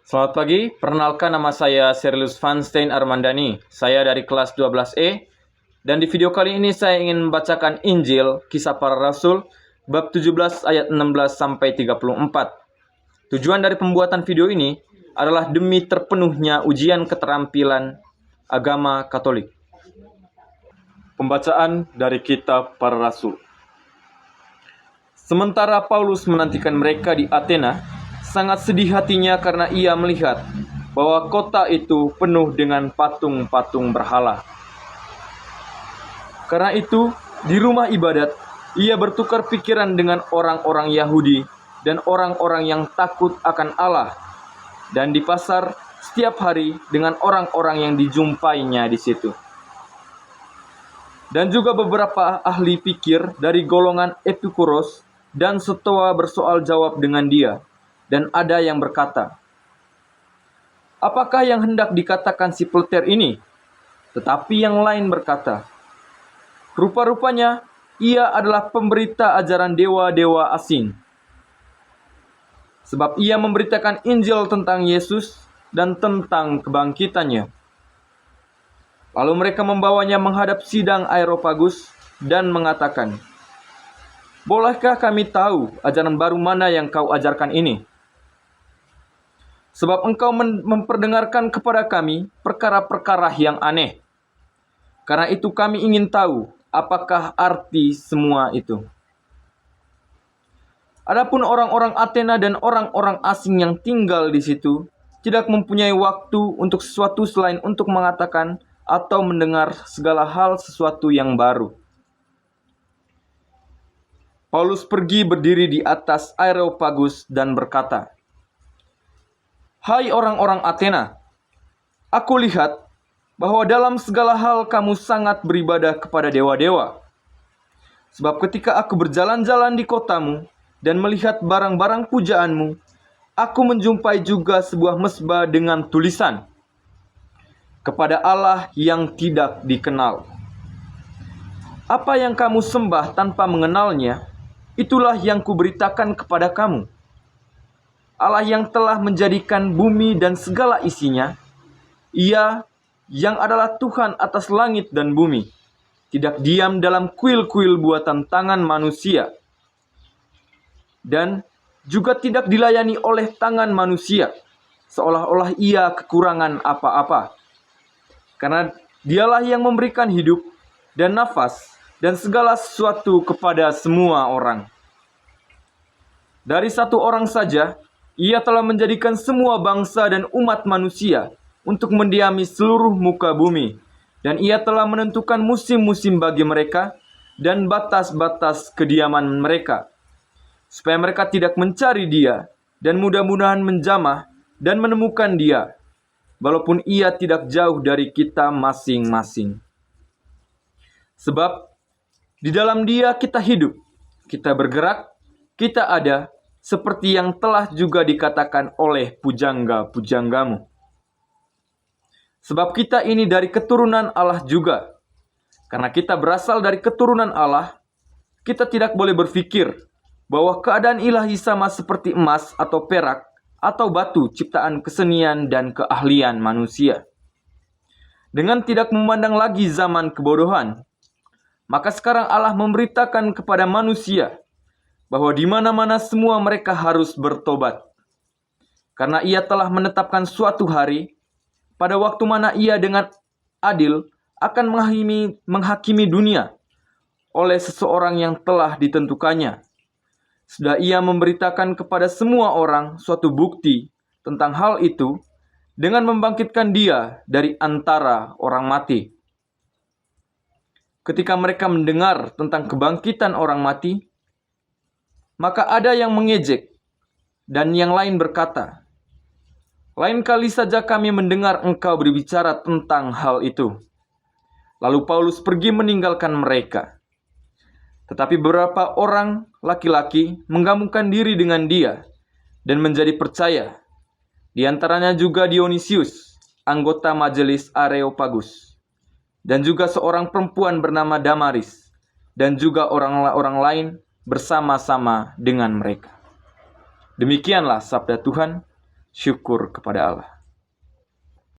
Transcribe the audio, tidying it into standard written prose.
Selamat pagi, perkenalkan nama saya Serlius Vanstein Armandani. Saya dari kelas 12E. Dan di video kali ini saya ingin membacakan Injil, Kisah Para Rasul, bab 17 ayat 16 sampai 34. Tujuan dari pembuatan video ini adalah demi terpenuhnya ujian keterampilan agama Katolik. Pembacaan dari Kitab Para Rasul. Sementara Paulus menantikan mereka di Athena, sangat sedih hatinya karena ia melihat bahwa kota itu penuh dengan patung-patung berhala. Karena itu, di rumah ibadat, ia bertukar pikiran dengan orang-orang Yahudi dan orang-orang yang takut akan Allah. Dan di pasar, setiap hari dengan orang-orang yang dijumpainya di situ. Dan juga beberapa ahli pikir dari golongan Epikuros dan Stoa bersoal jawab dengan dia. Dan ada yang berkata, "Apakah yang hendak dikatakan si Pleter ini?" Tetapi yang lain berkata, "Rupa-rupanya ia adalah pemberita ajaran dewa-dewa asing. Sebab ia memberitakan Injil tentang Yesus dan tentang kebangkitannya." Lalu mereka membawanya menghadap sidang Areopagus dan mengatakan, "Bolehkah kami tahu ajaran baru mana yang kau ajarkan ini? Sebab engkau memperdengarkan kepada kami perkara-perkara yang aneh. Karena itu kami ingin tahu apakah arti semua itu." Adapun orang-orang Athena dan orang-orang asing yang tinggal di situ tidak mempunyai waktu untuk sesuatu selain untuk mengatakan atau mendengar segala hal sesuatu yang baru. Paulus pergi berdiri di atas Areopagus dan berkata, "Hai orang-orang Athena, aku lihat bahwa dalam segala hal kamu sangat beribadah kepada dewa-dewa. Sebab ketika aku berjalan-jalan di kotamu dan melihat barang-barang pujaanmu, aku menjumpai juga sebuah mezbah dengan tulisan, 'Kepada Allah yang tidak dikenal.' Apa yang kamu sembah tanpa mengenalnya, itulah yang kuberitakan kepada kamu. Allah yang telah menjadikan bumi dan segala isinya, Ia yang adalah Tuhan atas langit dan bumi, tidak diam dalam kuil-kuil buatan tangan manusia, dan juga tidak dilayani oleh tangan manusia, seolah-olah Ia kekurangan apa-apa. Karena Dialah yang memberikan hidup dan nafas dan segala sesuatu kepada semua orang. Dari satu orang saja, Ia telah menjadikan semua bangsa dan umat manusia untuk mendiami seluruh muka bumi. Dan Ia telah menentukan musim-musim bagi mereka dan batas-batas kediaman mereka, supaya mereka tidak mencari Dia dan mudah-mudahan menjamah dan menemukan Dia, walaupun Ia tidak jauh dari kita masing-masing. Sebab di dalam Dia kita hidup, kita bergerak, kita ada, seperti yang telah juga dikatakan oleh pujangga-pujanggamu. Sebab kita ini dari keturunan Allah juga. Karena kita berasal dari keturunan Allah, kita tidak boleh berpikir bahwa keadaan ilahi sama seperti emas atau perak atau batu ciptaan kesenian dan keahlian manusia. Dengan tidak memandang lagi zaman kebodohan, maka sekarang Allah memberitakan kepada manusia bahwa di mana-mana semua mereka harus bertobat. Karena Ia telah menetapkan suatu hari, pada waktu mana Ia dengan adil akan menghakimi dunia oleh seseorang yang telah ditentukannya. Sudah Ia memberitakan kepada semua orang suatu bukti tentang hal itu dengan membangkitkan Dia dari antara orang mati. Ketika mereka mendengar tentang kebangkitan orang mati, maka ada yang mengejek dan yang lain berkata, "Lain kali saja kami mendengar engkau berbicara tentang hal itu." Lalu Paulus pergi meninggalkan mereka. Tetapi beberapa orang laki-laki menggabungkan diri dengan dia dan menjadi percaya. Di antaranya juga Dionisius, anggota majelis Areopagus, dan juga seorang perempuan bernama Damaris, dan juga orang-orang lain bersama-sama dengan mereka. Demikianlah sabda Tuhan. Syukur kepada Allah.